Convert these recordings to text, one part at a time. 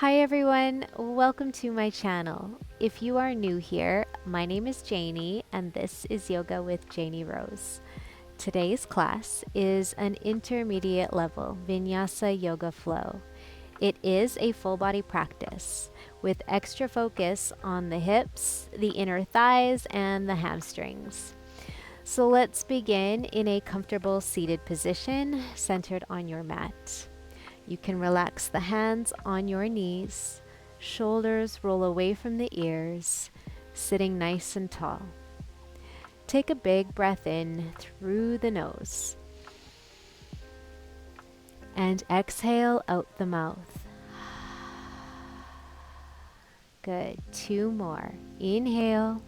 Hi everyone, welcome to my channel. If you are new here, my name is Janie and this is Yoga with Janie Rose. Today's class is an intermediate level Vinyasa yoga flow. It is a full body practice with extra focus on the hips, the inner thighs, and the hamstrings. So let's begin in a comfortable seated position centered on your mat. You can relax the hands on your knees, shoulders roll away from the ears, sitting nice and tall. Take a big breath in through the nose and exhale out the mouth. Good. 2 more. Inhale.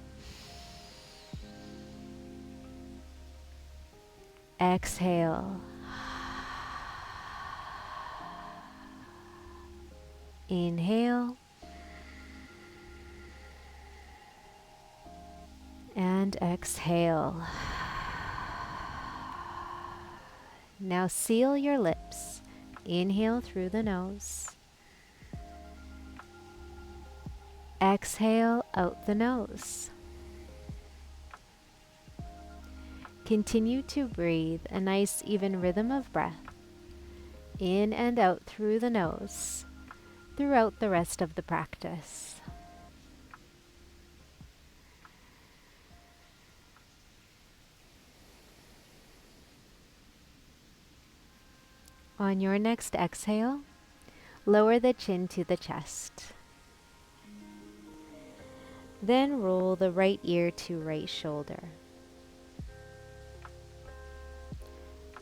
Exhale. Inhale. And exhale. Now seal your lips. Inhale through the nose. Exhale out the nose. Continue to breathe a nice even rhythm of breath in and out through the nose throughout the rest of the practice. On your next exhale, lower the chin to the chest. Then roll the right ear to right shoulder.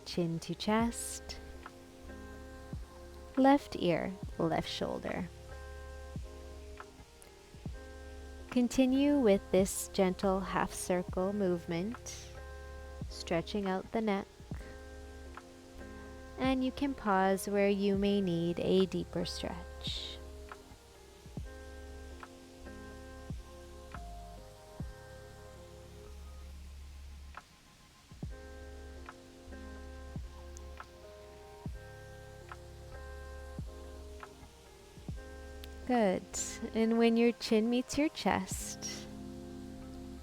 Chin to chest. Left ear, left shoulder. Continue with this gentle half circle movement, stretching out the neck. And you can pause where you may need a deeper stretch. Good. And when your chin meets your chest,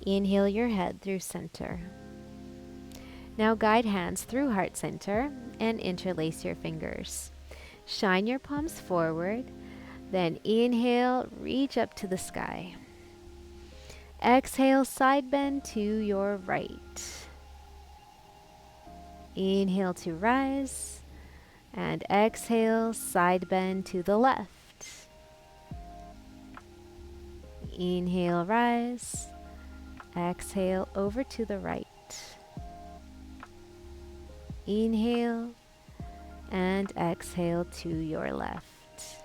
inhale your head through center. Now guide hands through heart center and interlace your fingers. Shine your palms forward, then inhale, reach up to the sky. Exhale, side bend to your right. Inhale to rise, and exhale, side bend to the left. Inhale, rise. Exhale, over to the right. Inhale and exhale to your left.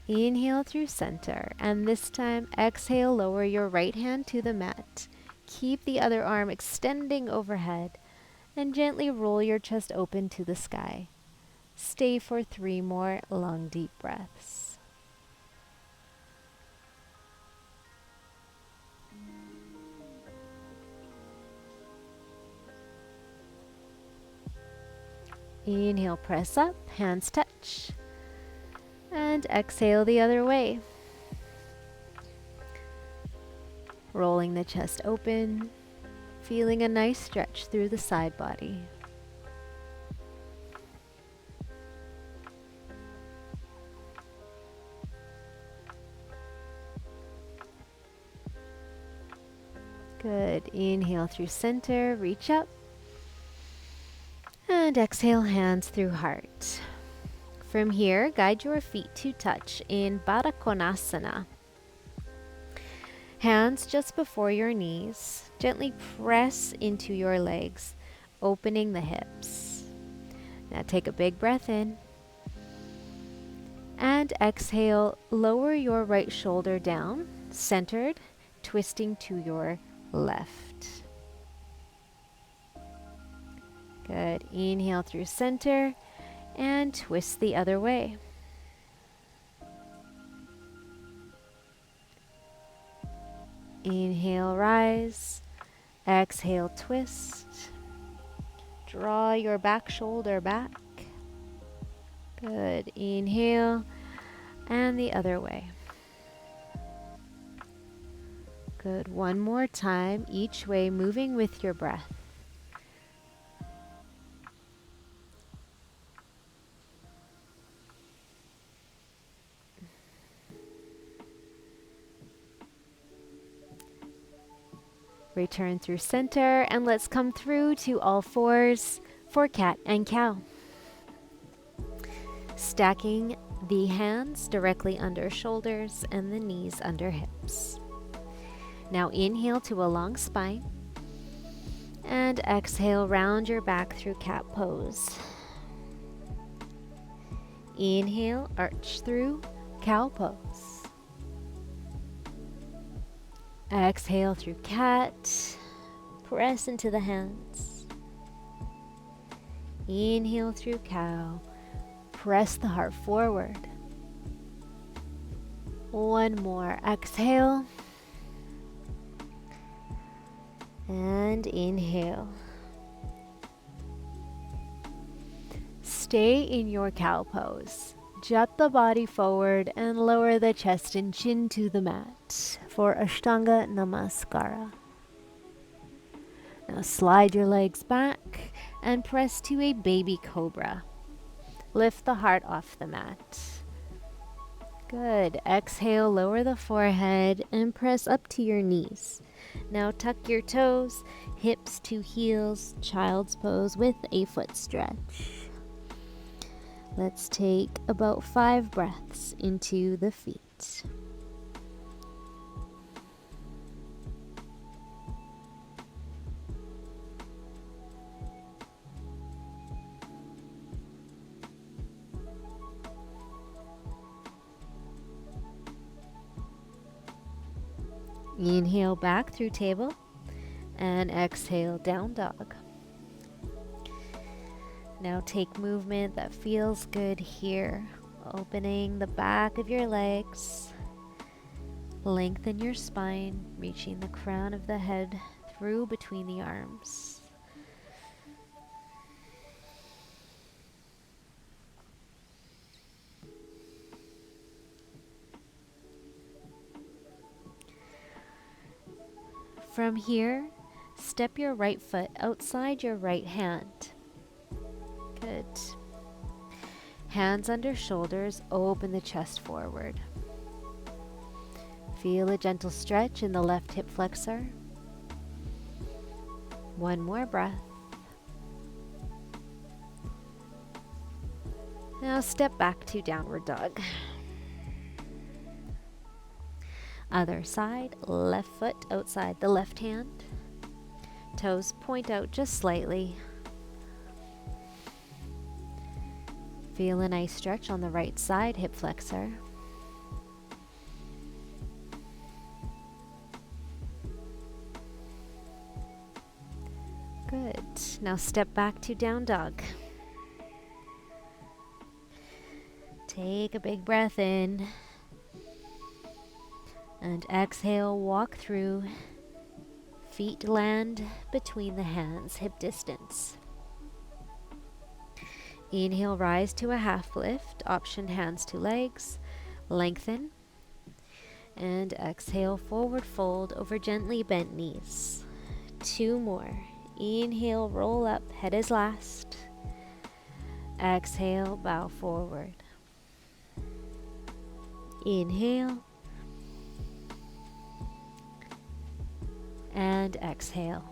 Inhale through center, and this time exhale, lower your right hand to the mat. Keep the other arm extending overhead and gently roll your chest open to the sky. Stay for 3 more long deep breaths. Inhale, press up, hands touch, and exhale the other way. Rolling the chest open, feeling a nice stretch through the side body. Good. Inhale through center, reach up. And exhale, hands through heart. From here, guide your feet to touch in Baddha Konasana. Hands just before your knees. Gently press into your legs, opening the hips. Now take a big breath in. And exhale, lower your right shoulder down, centered, twisting to your left. Good. Inhale through center and twist the other way. Inhale, rise. Exhale, twist. Draw your back shoulder back. Good. Inhale, and the other way. Good. One more time, each way, moving with your breath. Return through center, and let's come through to all fours for cat and cow. Stacking the hands directly under shoulders and the knees under hips. Now inhale to a long spine, and exhale, round your back through cat pose. Inhale, arch through cow pose. Exhale through cat, press into the hands. Inhale through cow, press the heart forward. One more, exhale. And inhale. Stay in your cow pose. Jut the body forward and lower the chest and chin to the mat for Ashtanga Namaskara. Now slide your legs back and press to a baby cobra. Lift the heart off the mat. Good. Exhale, lower the forehead and press up to your knees. Now tuck your toes, hips to heels, child's pose with a foot stretch. Let's take about 5 breaths into the feet. Inhale back through table and exhale down dog. Now take movement that feels good here, opening the back of your legs. Lengthen your spine, reaching the crown of the head through between the arms. From here, step your right foot outside your right hand. Good. Hands under shoulders, open the chest forward. Feel a gentle stretch in the left hip flexor. One more breath. Now step back to downward dog. Other side, left foot outside the left hand. Toes point out just slightly. Feel a nice stretch on the right side hip flexor. Good. Now step back to down dog. Take a big breath in. And exhale, walk through. Feet land between the hands, hip distance. Inhale, rise to a half lift, option hands to legs, lengthen. And exhale, forward fold over gently bent knees. 2 more. Inhale, roll up, head is last. Exhale, bow forward. Inhale. And exhale.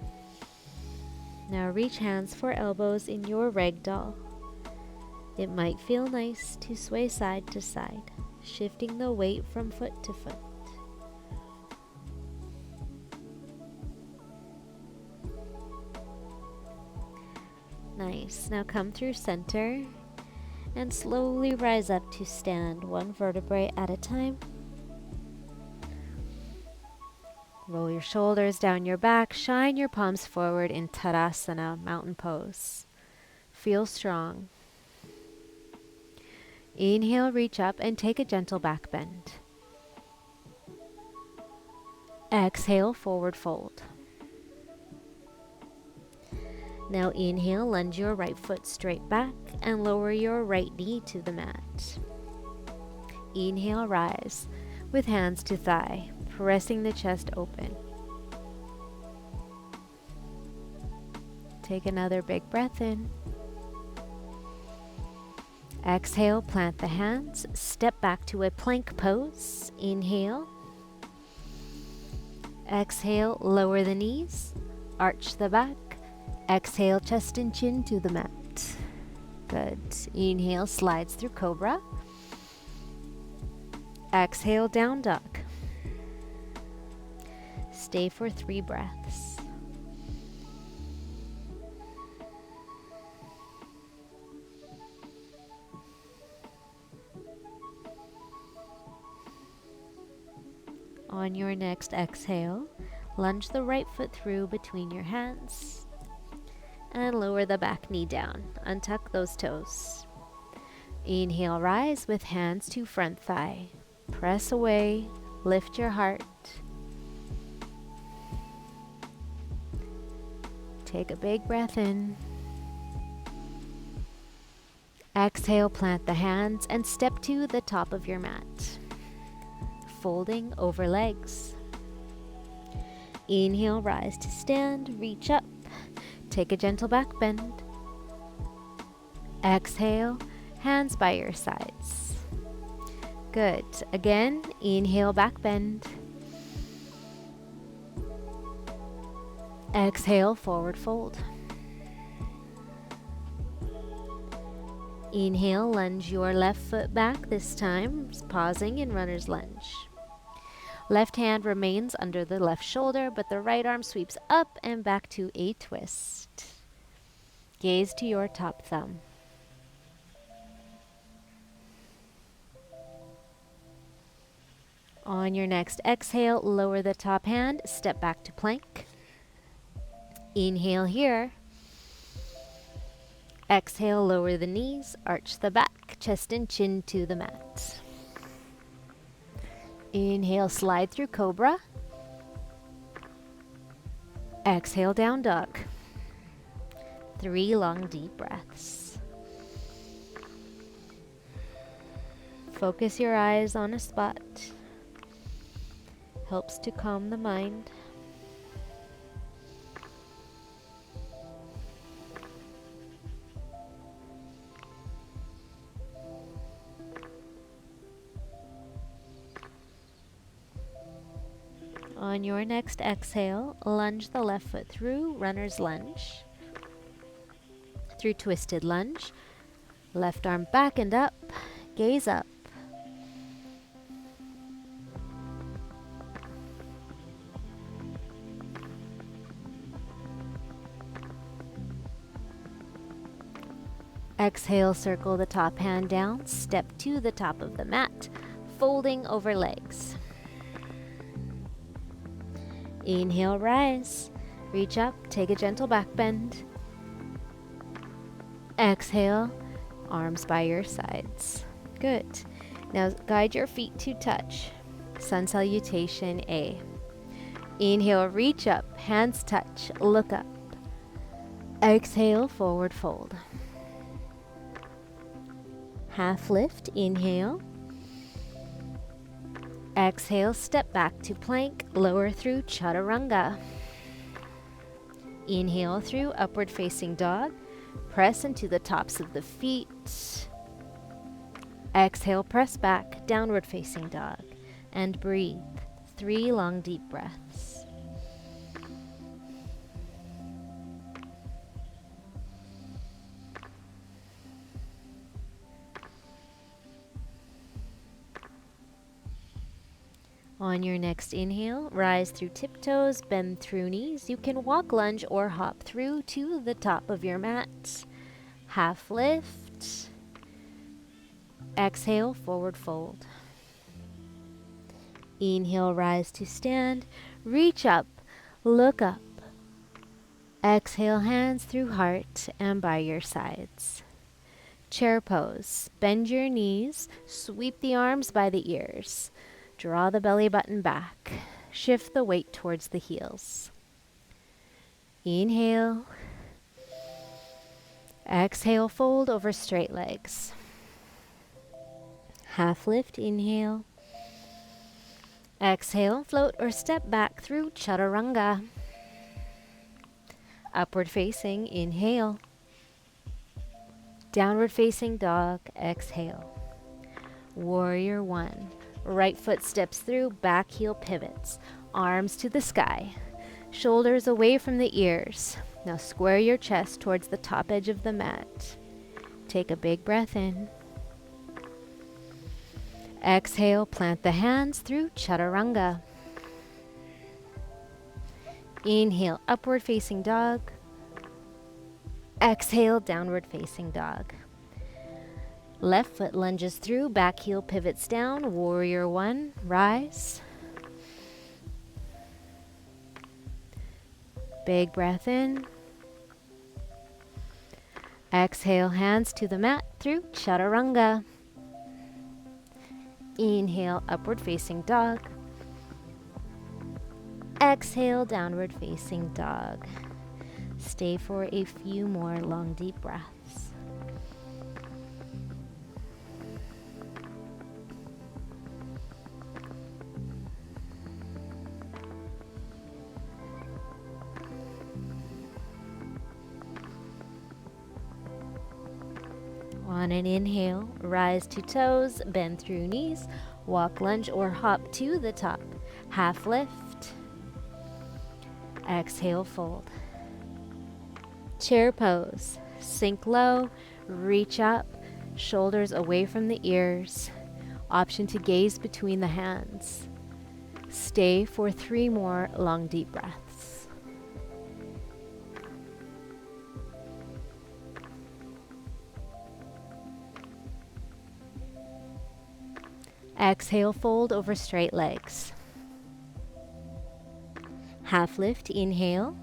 Now reach hands for elbows in your ragdoll. It might feel nice to sway side to side, shifting the weight from foot to foot. Nice. Now come through center and slowly rise up to stand, one vertebrae at a time. Roll your shoulders down your back, shine your palms forward in Tadasana, mountain pose. Feel strong. Inhale, reach up and take a gentle back bend. Exhale, forward fold. Now inhale, lunge your right foot straight back and lower your right knee to the mat. Inhale, rise with hands to thigh, pressing the chest open. Take another big breath in. Exhale, plant the hands, step back to a plank pose. Inhale. Exhale, lower the knees, arch the back. Exhale, chest and chin to the mat. Good. Inhale, slides through cobra. Exhale, down dog. Stay for 3 breaths. On your next exhale, lunge the right foot through between your hands and lower the back knee down. Untuck those toes. Inhale, rise with hands to front thigh. Press away, lift your heart. Take a big breath in. Exhale, plant the hands and step to the top of your mat. Folding over legs. Inhale, rise to stand, reach up. Take a gentle back bend. Exhale, hands by your sides. Good. Again, inhale, back bend. Exhale, forward fold. Inhale, lunge your left foot back this time, pausing in runner's lunge. Left hand remains under the left shoulder, but the right arm sweeps up and back to a twist. Gaze to your top thumb. On your next exhale, lower the top hand, step back to plank. Inhale here. Exhale, lower the knees, arch the back, chest and chin to the mat. Inhale, slide through cobra. Exhale, down dog. 3 long deep breaths. Focus your eyes on a spot. Helps to calm the mind. On your next exhale, lunge the left foot through runner's lunge. Through twisted lunge, left arm back and up, gaze up. Exhale, circle the top hand down, step to the top of the mat, folding over legs. Inhale, rise, reach up, take a gentle back bend. Exhale, arms by your sides. Good. Now guide your feet to touch. Sun salutation A. Inhale, reach up, hands touch, look up. Exhale, forward fold. Half lift, inhale. Exhale, step back to plank, lower through chaturanga. Inhale through upward facing dog. Press into the tops of the feet. Exhale, press back, downward facing dog. And breathe. 3 long deep breaths. On your next inhale, rise through tiptoes, bend through knees. You can walk, lunge, or hop through to the top of your mat. Half lift. Exhale, forward fold. Inhale, rise to stand. Reach up, look up. Exhale, hands through heart and by your sides. Chair pose. Bend your knees, sweep the arms by the ears. Draw the belly button back. Shift the weight towards the heels. Inhale. Exhale, fold over straight legs. Half lift, inhale. Exhale, float or step back through chaturanga. Upward facing, inhale. Downward facing dog, exhale. Warrior one. Right foot steps through, back heel pivots. Arms to the sky. Shoulders away from the ears. Now square your chest towards the top edge of the mat. Take a big breath in. Exhale, plant the hands through chaturanga. Inhale, upward facing dog. Exhale, downward facing dog. Left foot lunges through, back heel pivots down. Warrior one, rise. Big breath in. Exhale, hands to the mat through chaturanga. Inhale, upward facing dog. Exhale, downward facing dog. Stay for a few more long, deep breaths. On an inhale, rise to toes, bend through knees, walk, lunge, or hop to the top. Half lift. Exhale, fold. Chair pose. Sink low, reach up, shoulders away from the ears. Option to gaze between the hands. Stay for 3 more long, deep breaths. Exhale, fold over straight legs. Half lift, inhale.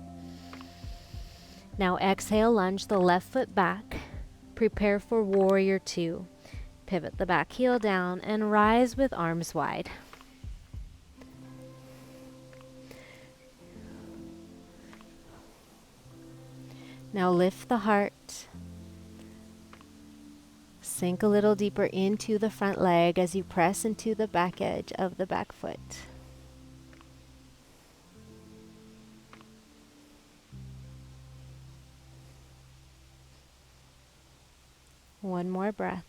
Now exhale, lunge the left foot back. Prepare for warrior two. Pivot the back heel down and rise with arms wide. Now lift the heart. Sink a little deeper into the front leg as you press into the back edge of the back foot. One more breath.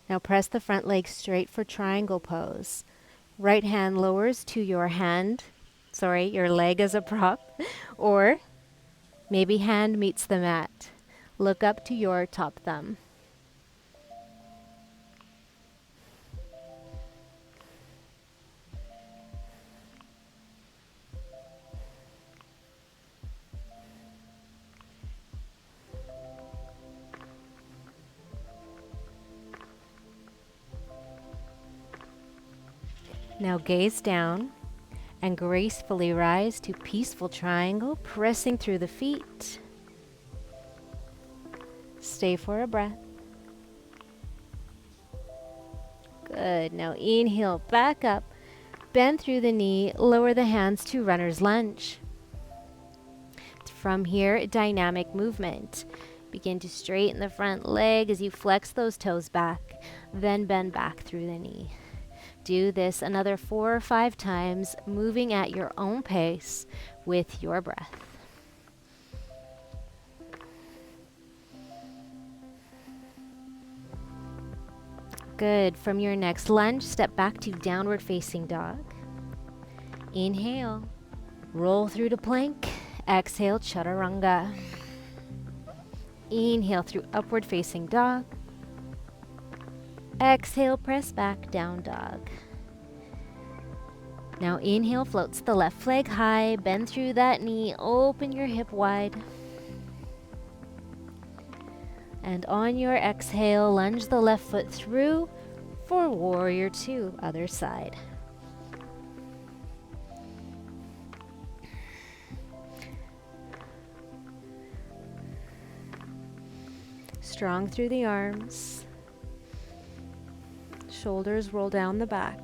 Now press the front leg straight for triangle pose. Right hand lowers to your your leg as a prop, or maybe hand meets the mat. Look up to your top thumb. Now gaze down and gracefully rise to peaceful triangle, pressing through the feet. Stay for a breath. Good. Now inhale, back up, bend through the knee, lower the hands to runner's lunge. From here, dynamic movement. Begin to straighten the front leg as you flex those toes back, then bend back through the knee. Do this another 4 or 5 times, moving at your own pace with your breath. Good. From your next lunge, step back to downward facing dog. Inhale, roll through to plank. Exhale, chaturanga. Inhale through upward facing dog. Exhale, press back, down dog. Now inhale, floats the left leg high, bend through that knee, open your hip wide. And on your exhale, lunge the left foot through for warrior two, other side. Strong through the arms. Shoulders roll down the back.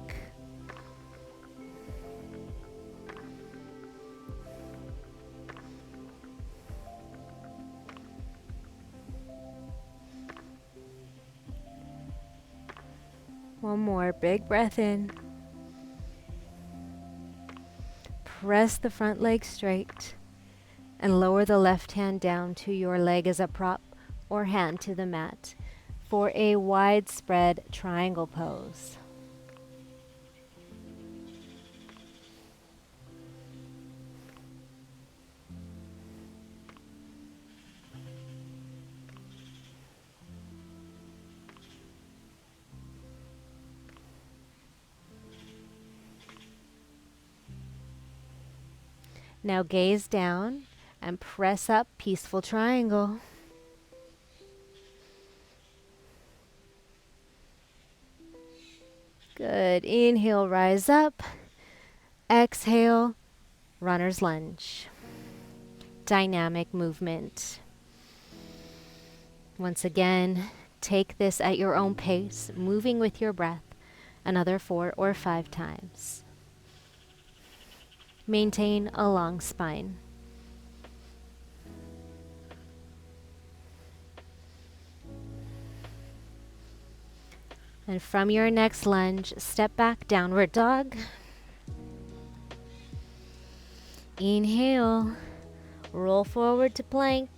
One more. Big breath in. Press the front leg straight and lower the left hand down to your leg as a prop or hand to the mat for a widespread triangle pose. Now gaze down and press up, peaceful triangle. Good. Inhale, rise up. Exhale, runner's lunge. Dynamic movement. Once again, take this at your own pace, moving with your breath, another 4 or 5 times. Maintain a long spine. And from your next lunge, step back, downward dog. Inhale, roll forward to plank.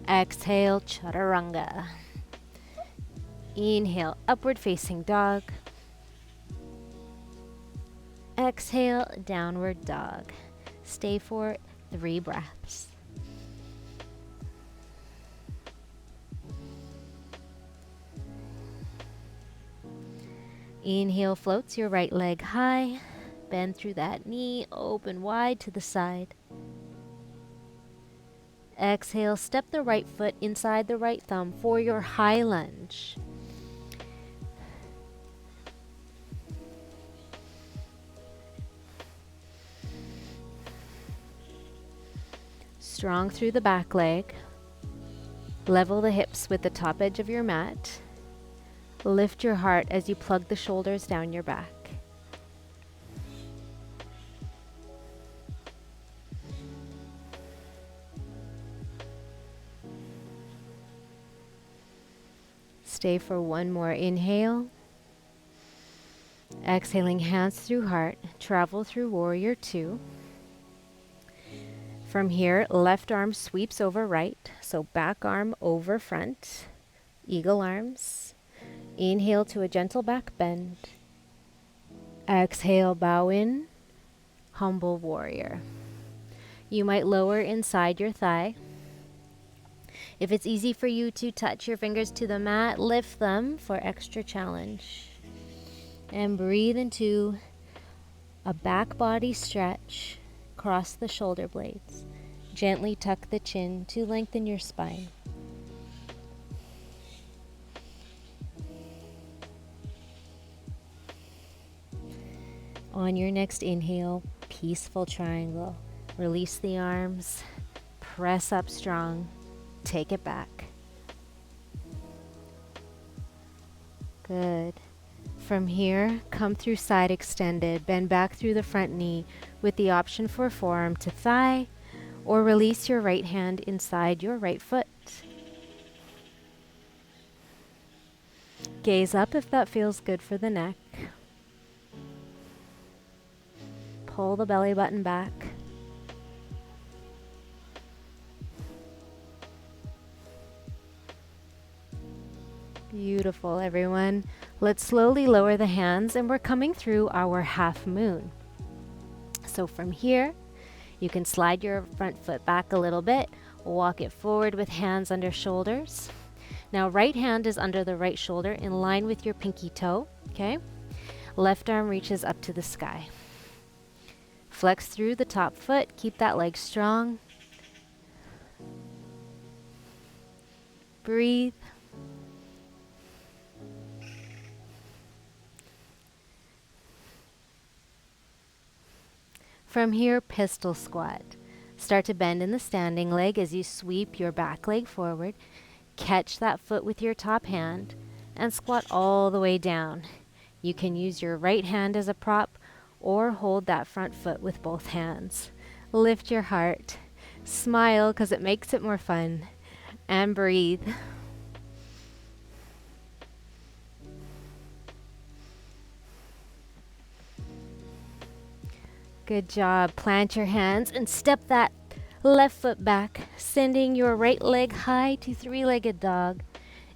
Exhale, chaturanga. Inhale, upward facing dog. Exhale, downward dog. Stay for 3 breaths. Inhale, floats your right leg high. Bend through that knee, open wide to the side. Exhale, step the right foot inside the right thumb for your high lunge. Strong through the back leg. Level the hips with the top edge of your mat. Lift your heart as you plug the shoulders down your back. Stay for one more inhale. Exhaling, hands through heart, travel through warrior 2. From here, left arm sweeps over right, so back arm over front, eagle arms. Inhale to a gentle back bend. Exhale, bow in, humble warrior. You might lower inside your thigh. If it's easy for you to touch your fingers to the mat, lift them for extra challenge. And breathe into a back body stretch. Cross the shoulder blades. Gently tuck the chin to lengthen your spine. On your next inhale, peaceful triangle. Release the arms. Press up strong. Take it back. Good. From here, come through side extended. Bend back through the front knee with the option for forearm to thigh, or release your right hand inside your right foot. Gaze up if that feels good for the neck. Pull the belly button back. Beautiful, everyone. Let's slowly lower the hands, and we're coming through our half moon. So from here, you can slide your front foot back a little bit, walk it forward with hands under shoulders. Now, right hand is under the right shoulder in line with your pinky toe, okay? Left arm reaches up to the sky. Flex through the top foot, keep that leg strong. Breathe. From here, pistol squat. Start to bend in the standing leg as you sweep your back leg forward. Catch that foot with your top hand and squat all the way down. You can use your right hand as a prop or hold that front foot with both hands. Lift your heart. Smile because it makes it more fun. And breathe. Good job. Plant your hands and step that left foot back, sending your right leg high to three-legged dog.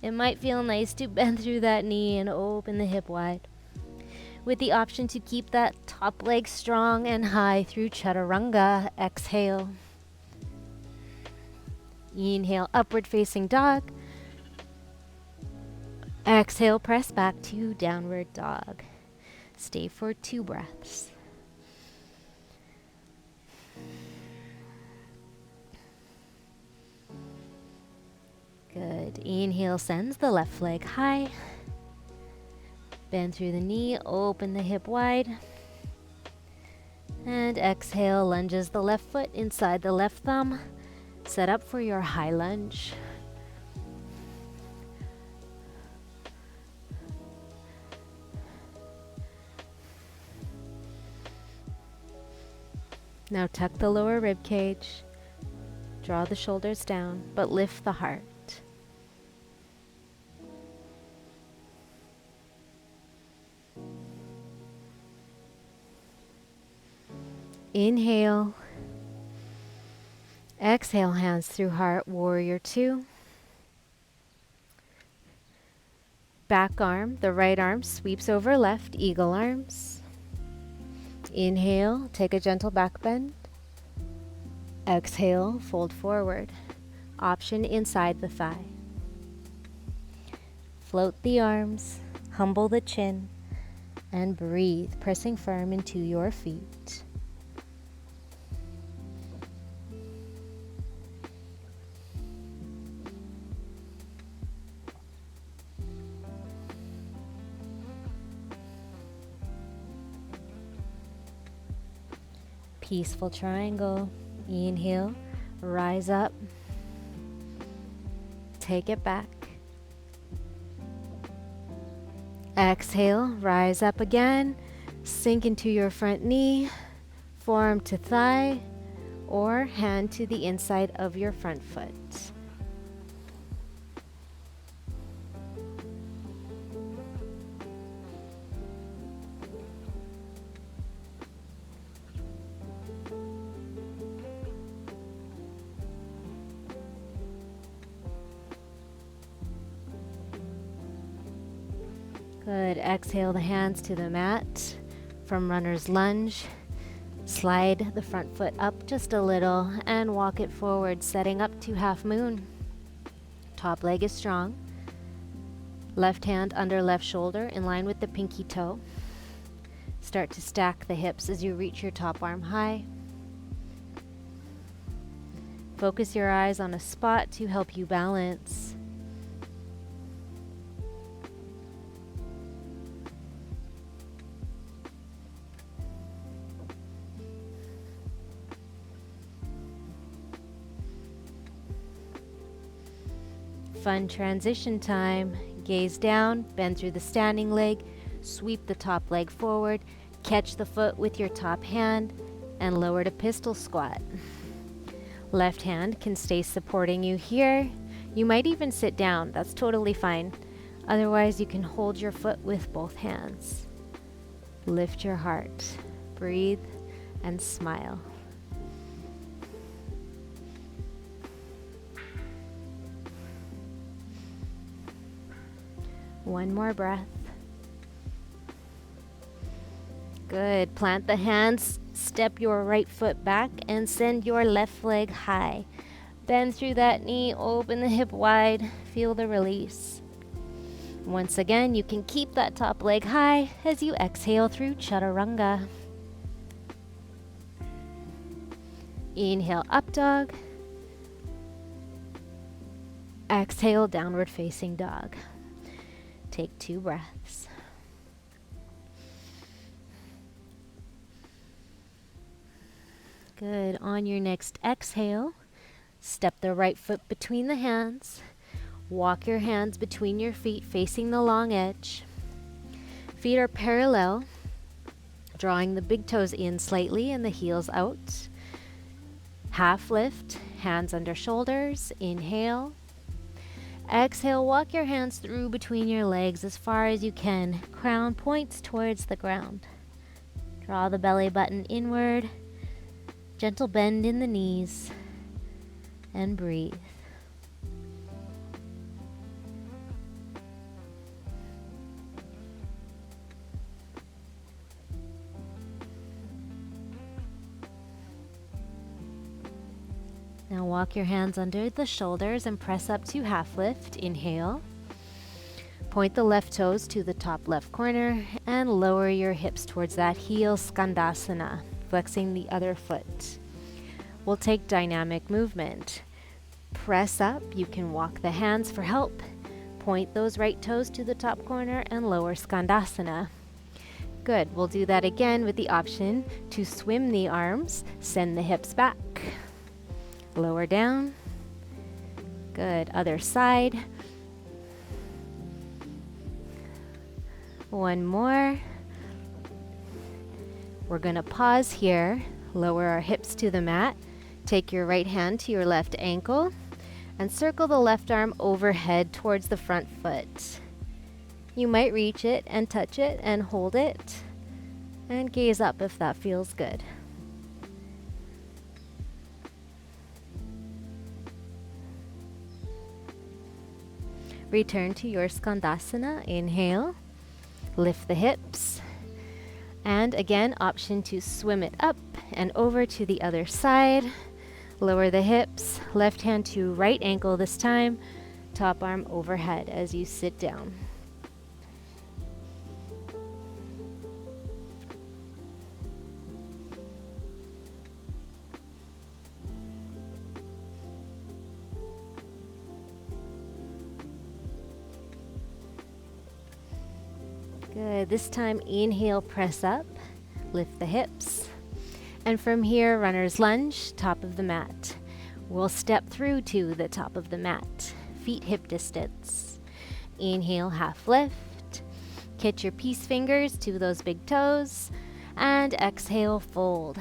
It might feel nice to bend through that knee and open the hip wide, with the option to keep that top leg strong and high through chaturanga. Exhale. Inhale, upward facing dog. Exhale, press back to downward dog. Stay for 2 breaths. Good. Inhale, sends the left leg high. Bend through the knee, open the hip wide. And exhale, lunges the left foot inside the left thumb. Set up for your high lunge. Now tuck the lower rib cage. Draw the shoulders down, but lift the heart. Inhale. Exhale, hands through heart, warrior 2. Back arm, the right arm sweeps over left, eagle arms. Inhale, take a gentle back bend. Exhale, fold forward. Option inside the thigh. Float the arms, humble the chin, and breathe, pressing firm into your feet. Peaceful triangle. Inhale, rise up. Take it back. Exhale, rise up again. Sink into your front knee, forearm to thigh, or hand to the inside of your front foot. Good. Exhale the hands to the mat from runner's lunge. Slide the front foot up just a little and walk it forward, setting up to half moon. Top leg is strong. Left hand under left shoulder in line with the pinky toe. Start to stack the hips as you reach your top arm high. Focus your eyes on a spot to help you balance. Fun transition time. Gaze down, bend through the standing leg, sweep the top leg forward, catch the foot with your top hand, and lower to pistol squat. Left hand can stay supporting you here. You might even sit down, that's totally fine. Otherwise, you can hold your foot with both hands. Lift your heart, breathe, and smile. One more breath. Good. Plant the hands, step your right foot back, and send your left leg high. Bend through that knee, open the hip wide, feel the release. Once again, you can keep that top leg high as you exhale through chaturanga. Inhale, up dog. Exhale, downward facing dog. Take 2 breaths. Good. On your next exhale, step the right foot between the hands. Walk your hands between your feet facing the long edge. Feet are parallel, drawing the big toes in slightly and the heels out. Half lift, hands under shoulders. Inhale. Exhale, walk your hands through between your legs as far as you can. Crown points towards the ground. Draw the belly button inward. Gentle bend in the knees. And breathe. Now walk your hands under the shoulders and press up to half lift. Inhale. Point the left toes to the top left corner and lower your hips towards that heel, Skandasana, flexing the other foot. We'll take dynamic movement. Press up. You can walk the hands for help. Point those right toes to the top corner and lower Skandasana. Good. We'll do that again with the option to swim the arms. Send the hips back. Lower down. Good. Other side. One more. We're going to pause here. Lower our hips to the mat. Take your right hand to your left ankle and circle the left arm overhead towards the front foot. You might reach it and touch it and hold it and gaze up if that feels good. Return to your Skandasana. Inhale, lift the hips, and again, option to swim it up and over to the other side. Lower the hips, left hand to right ankle this time, top arm overhead as you sit down. Good. This time, inhale, press up, lift the hips. And from here, runner's lunge, top of the mat. We'll step through to the top of the mat, feet hip distance. Inhale, half lift. Catch your peace fingers to those big toes. And exhale, fold.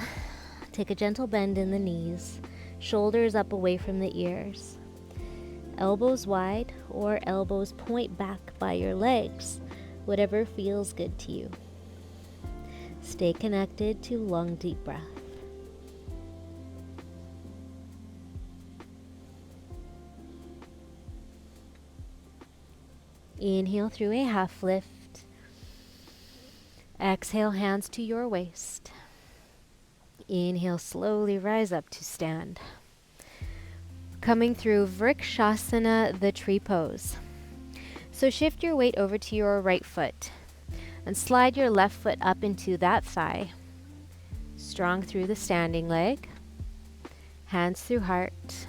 Take a gentle bend in the knees, shoulders up away from the ears. Elbows wide or elbows point back by your legs. Whatever feels good to you. Stay connected to long, deep breath. Inhale through a half lift. Exhale, hands to your waist. Inhale, slowly rise up to stand. Coming through Vrikshasana, the tree pose. So shift your weight over to your right foot and slide your left foot up into that thigh. Strong through the standing leg. Hands through heart.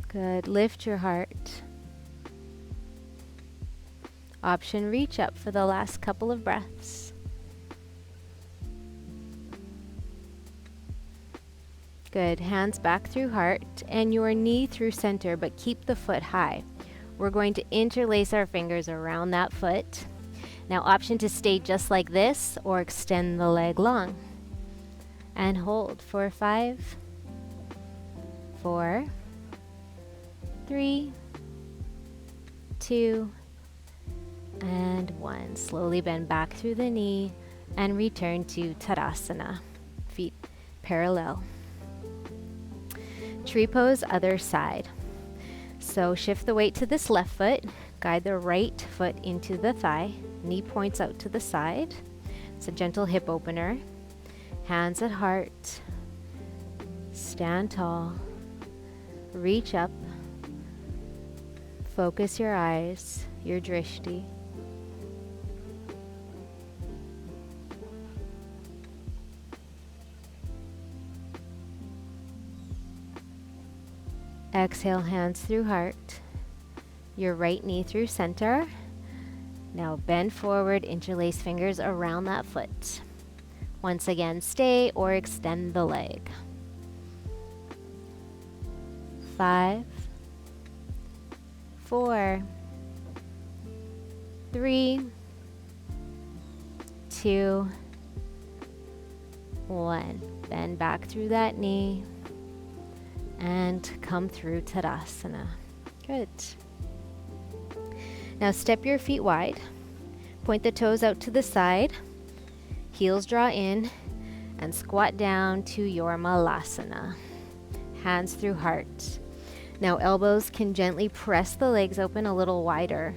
Good. Lift your heart. Option reach up for the last couple of breaths. Good. Hands back through heart and your knee through center, but keep the foot high. We're going to interlace our fingers around that foot. Now, option to stay just like this or extend the leg long. And hold for 5, 4, 3, 2, and 1. Slowly bend back through the knee and return to Tadasana. Feet parallel. Tree pose, other side. So shift the weight to this left foot, guide the right foot into the thigh, knee points out to the side. It's a gentle hip opener. Hands at heart. Stand tall. Reach up. Focus your eyes, your drishti. Exhale, hands through heart. Your right knee through center. Now bend forward, interlace fingers around that foot. Once again, stay or extend the leg. 5, 4, 3, 2, 1. Bend back through that knee. And come through Tadasana. Good. Now step your feet wide. Point the toes out to the side. Heels draw in and squat down to your malasana. Hands through heart. Now elbows can gently press the legs open a little wider.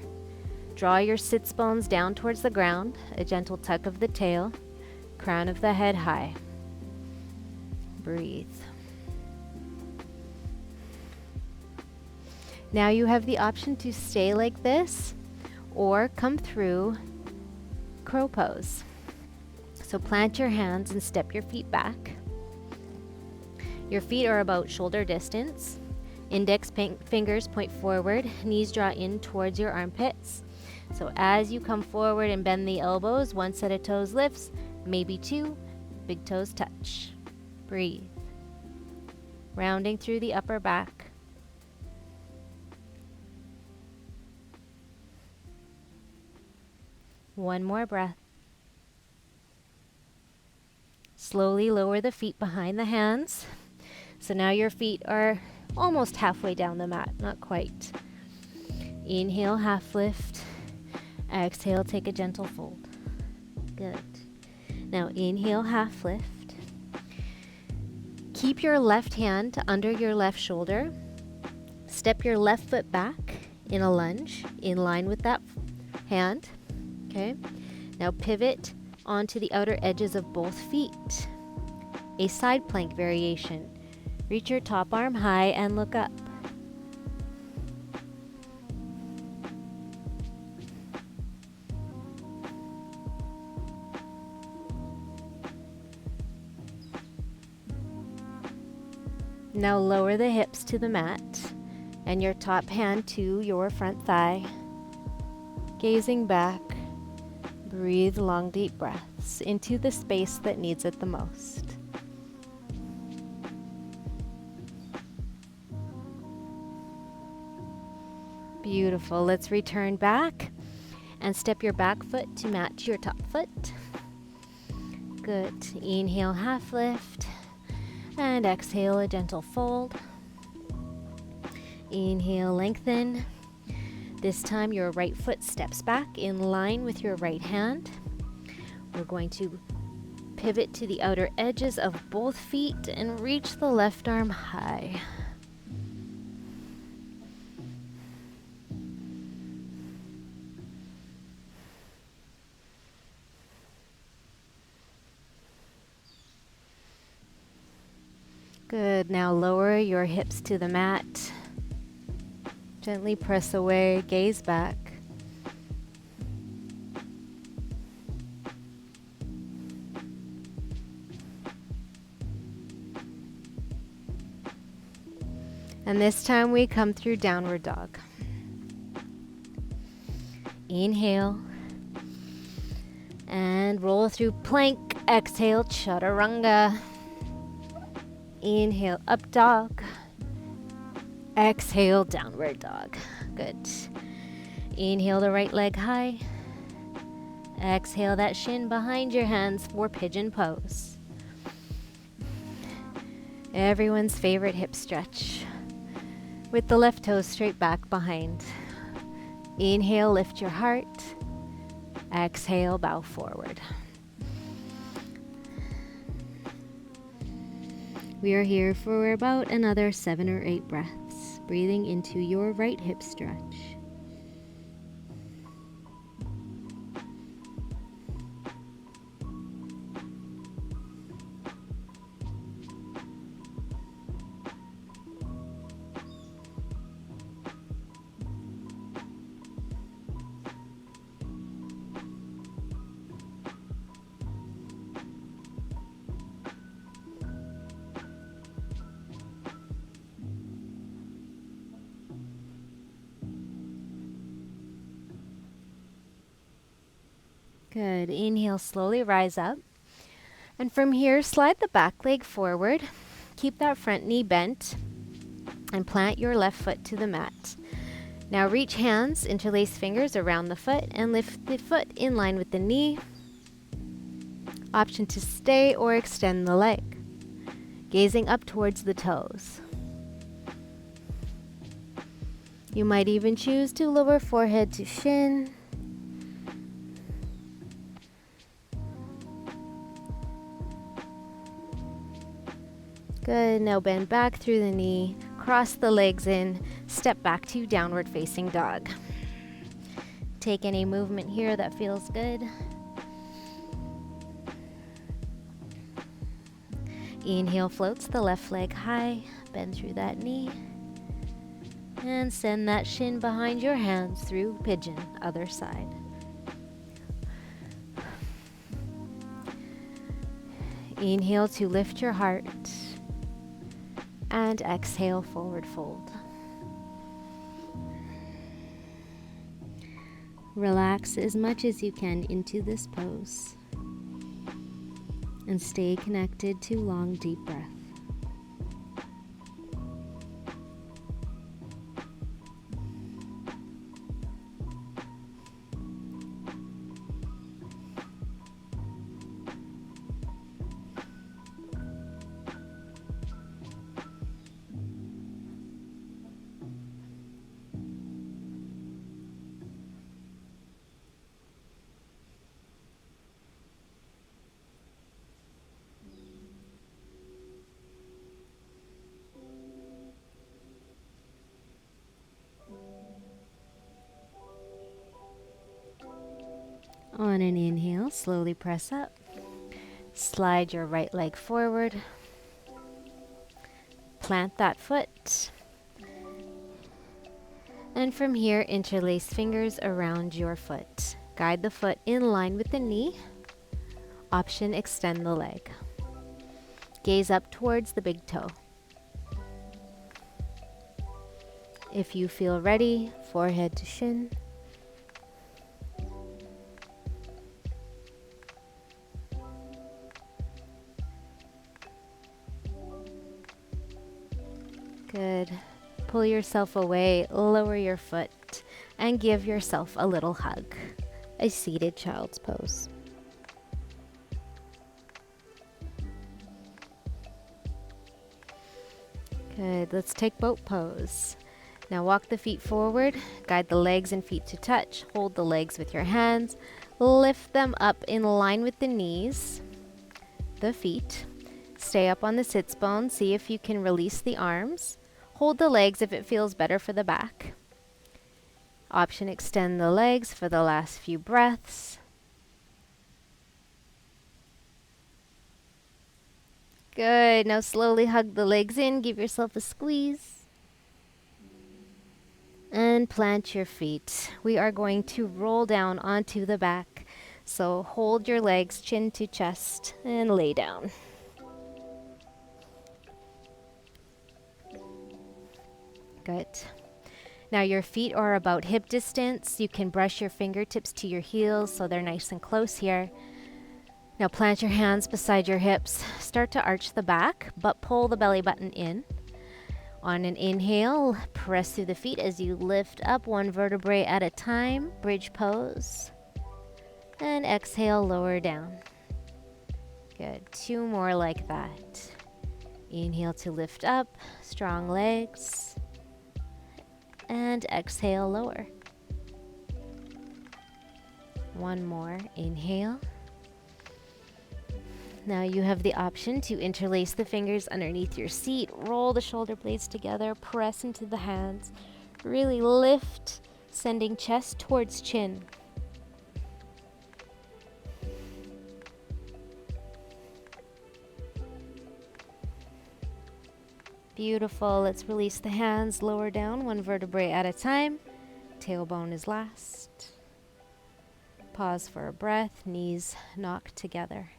Draw your sits bones down towards the ground, a gentle tuck of the tail, crown of the head high. Breathe. Now you have the option to stay like this or come through crow pose. So plant your hands and step your feet back. Your feet are about shoulder distance. Index fingers point forward, knees draw in towards your armpits. So as you come forward and bend the elbows, one set of toes lifts, maybe two, big toes touch. Breathe. Rounding through the upper back. One more breath. Slowly lower the feet behind the hands. So now your feet are almost halfway down the mat, not quite. Inhale, half lift. Exhale, take a gentle fold. Good. Now inhale, half lift. Keep your left hand under your left shoulder. Step your left foot back in a lunge in line with that hand. Okay. Now pivot onto the outer edges of both feet. A side plank variation. Reach your top arm high and look up. Now lower the hips to the mat and your top hand to your front thigh. Gazing back, breathe long deep breaths into the space that needs it the most. Beautiful. Let's return back and step your back foot to match your top foot. Good. Inhale, half lift. And exhale, a gentle fold. Inhale, lengthen. This time your right foot steps back in line with your right hand. We're going to pivot to the outer edges of both feet and reach the left arm high. Good. Now lower your hips to the mat. Gently press away, gaze back. And this time we come through downward dog. Inhale. And roll through plank. Exhale, chaturanga. Inhale, up dog. Exhale, downward dog. Good. Inhale the right leg high. Exhale that shin behind your hands for pigeon pose. Everyone's favorite hip stretch. With the left toes straight back behind. Inhale, lift your heart. Exhale, bow forward. We are here for about another 7 or 8 breaths, breathing into your right hip stretch. Good. Inhale, slowly rise up. And from here, slide the back leg forward. Keep that front knee bent and plant your left foot to the mat. Now reach hands, interlace fingers around the foot and lift the foot in line with the knee. Option to stay or extend the leg. Gazing up towards the toes. You might even choose to lower forehead to shin. Good, now bend back through the knee, cross the legs in, step back to downward facing dog. Take any movement here that feels good. Inhale, floats the left leg high, bend through that knee, and send that shin behind your hands through pigeon, other side. Inhale to lift your heart, and exhale, forward fold. Relax as much as you can into this pose, and stay connected to long, deep breath. On an inhale, slowly press up. Slide your right leg forward. Plant that foot. And from here, interlace fingers around your foot. Guide the foot in line with the knee. Option, extend the leg. Gaze up towards the big toe. If you feel ready, forehead to shin. Good. Pull yourself away, lower your foot, and give yourself a little hug. A seated child's pose. Good. Let's take boat pose. Now walk the feet forward, guide the legs and feet to touch, hold the legs with your hands, lift them up in line with the knees, the feet. Stay up on the sits bone, see if you can release the arms. Hold the legs if it feels better for the back. Option, extend the legs for the last few breaths. Good. Now slowly hug the legs in, give yourself a squeeze. And plant your feet. We are going to roll down onto the back. So hold your legs chin to chest and lay down. Good. Now your feet are about hip distance. You can brush your fingertips to your heels so they're nice and close here. Now plant your hands beside your hips. Start to arch the back, but pull the belly button in. On an inhale, press through the feet as you lift up one vertebrae at a time, bridge pose. And exhale, lower down. Good. 2 more like that. Inhale to lift up, strong legs. And exhale, lower. 1 more, inhale. Now you have the option to interlace the fingers underneath your seat, roll the shoulder blades together, press into the hands, really lift, sending chest towards chin. Beautiful. Let's release the hands, lower down 1 vertebrae at a time. Tailbone is last. Pause for a breath, knees knock together.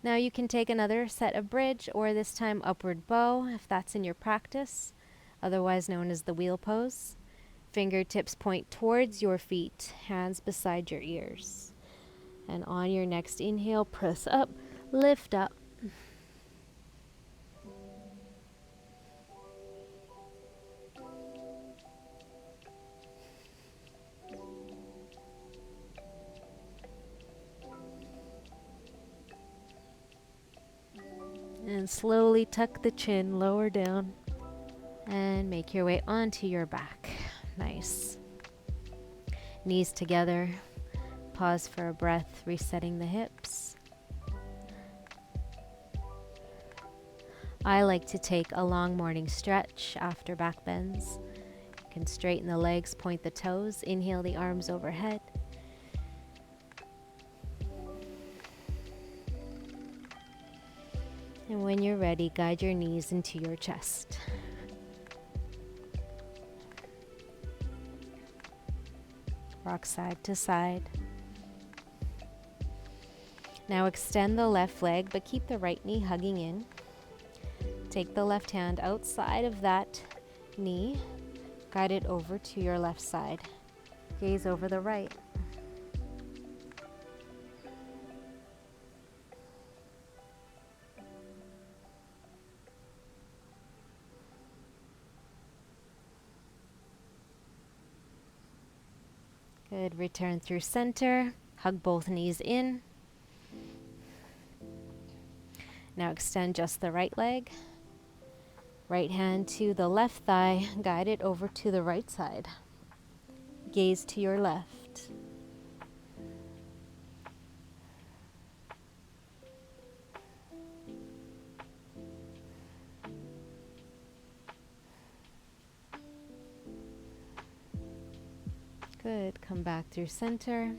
Now you can take another set of bridge, or this time upward bow if that's in your practice, otherwise known as the wheel pose. Fingertips point towards your feet, hands beside your ears. And on your next inhale, press up, lift up. And slowly tuck the chin, lower down, and make your way onto your back. Nice. Knees together. Pause for a breath, resetting the hips. I like to take a long morning stretch after back bends. You can straighten the legs, point the toes, inhale the arms overhead. And when you're ready, guide your knees into your chest. Rock side to side. Now extend the left leg, but keep the right knee hugging in. Take the left hand outside of that knee, guide it over to your left side. Gaze over the right. Good. Return through center. Hug both knees in. Now extend just the right leg. Right hand to the left thigh. Guide it over to the right side. Gaze to your left. Good. Come back through center.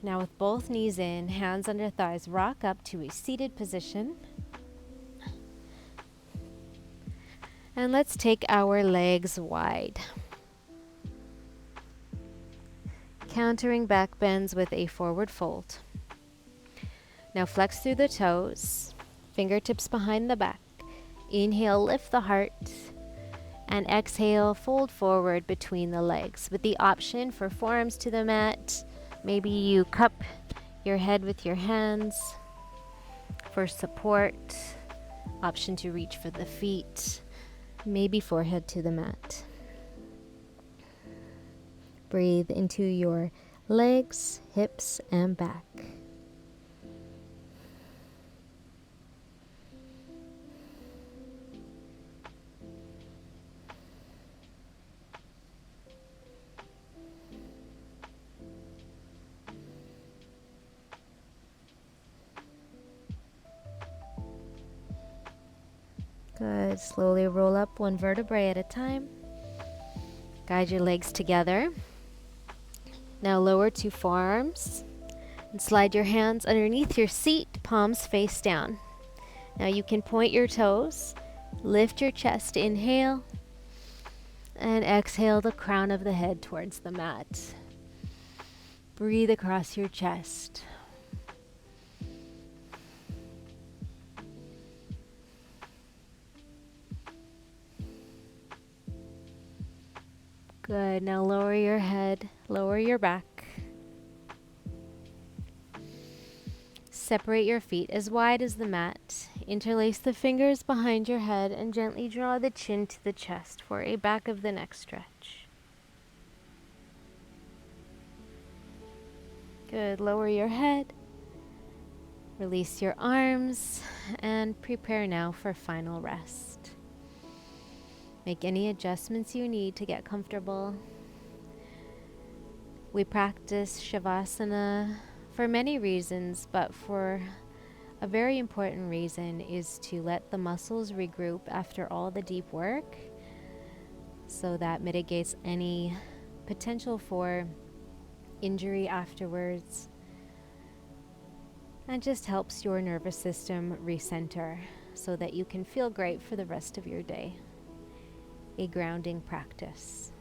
Now with both knees in, hands under thighs, rock up to a seated position. And let's take our legs wide. Countering back bends with a forward fold. Now flex through the toes, fingertips behind the back. Inhale, lift the heart. And exhale, fold forward between the legs with the option for forearms to the mat. Maybe you cup your head with your hands for support. Option to reach for the feet. Maybe forehead to the mat. Breathe into your legs, hips, and back. Good. Slowly roll up one vertebrae at a time. Guide your legs together. Now lower to forearms and slide your hands underneath your seat, palms face down. Now you can point your toes, lift your chest, inhale, and exhale the crown of the head towards the mat. Breathe across your chest. Good. Now lower your head, lower your back. Separate your feet as wide as the mat. Interlace the fingers behind your head and gently draw the chin to the chest for a back of the neck stretch. Good. Lower your head. Release your arms and prepare now for final rest. Make any adjustments you need to get comfortable. We practice Shavasana for many reasons, but for a very important reason is to let the muscles regroup after all the deep work, so that mitigates any potential for injury afterwards and just helps your nervous system recenter so that you can feel great for the rest of your day. A grounding practice.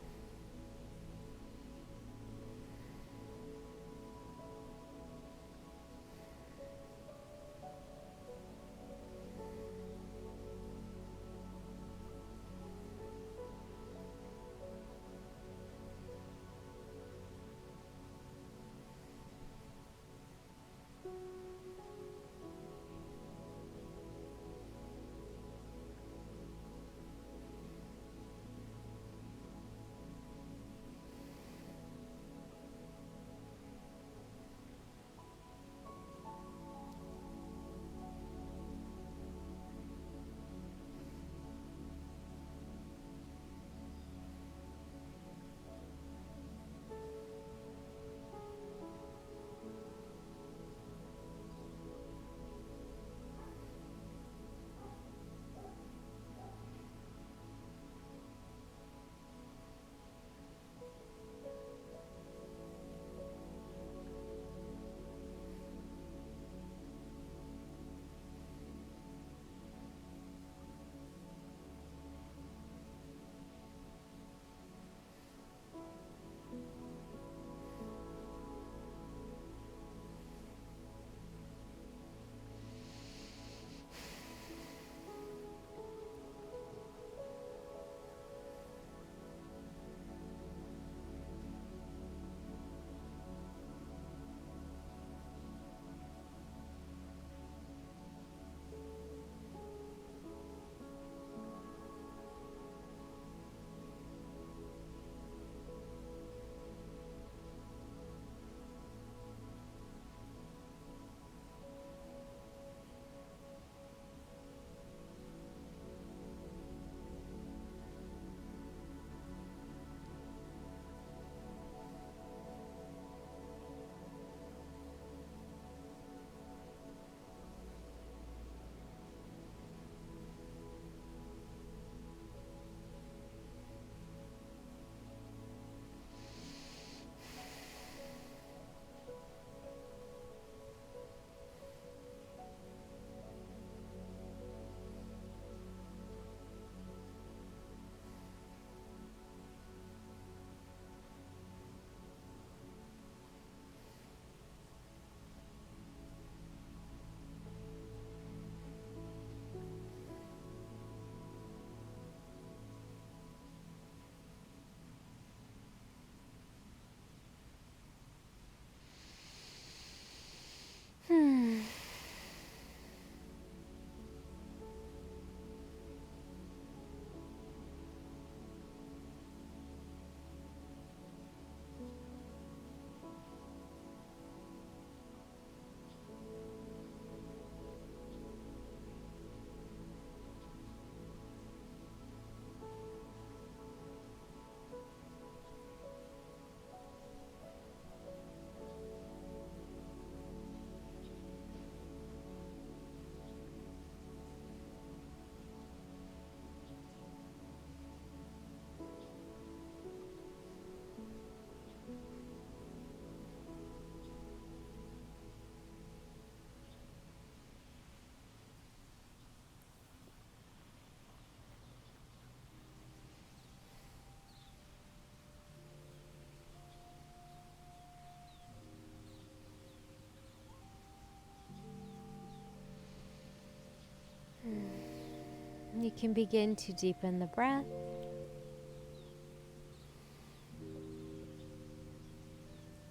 You can begin to deepen the breath.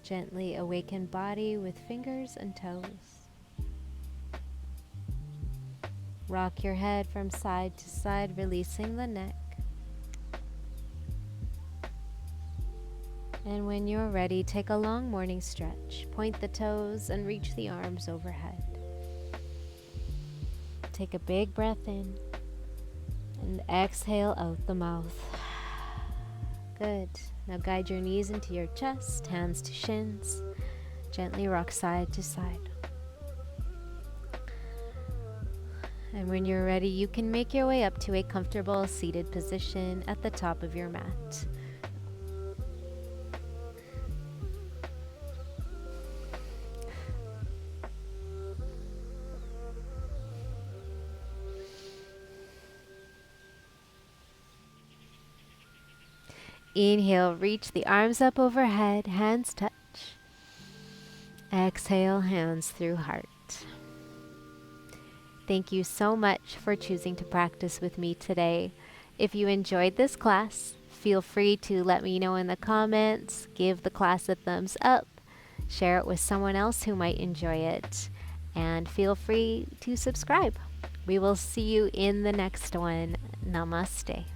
Gently awaken body with fingers and toes. Rock your head from side to side, releasing the neck. And when you're ready, take a long morning stretch. Point the toes and reach the arms overhead. Take a big breath in and exhale out the mouth. Good. Now guide your knees into your chest, hands to shins. Gently rock side to side. And when you're ready, you can make your way up to a comfortable seated position at the top of your mat. Inhale, reach the arms up overhead, hands touch. Exhale, hands through heart. Thank you so much for choosing to practice with me today. If you enjoyed this class, feel free to let me know in the comments, give the class a thumbs up, share it with someone else who might enjoy it, and feel free to subscribe. We will see you in the next one. Namaste.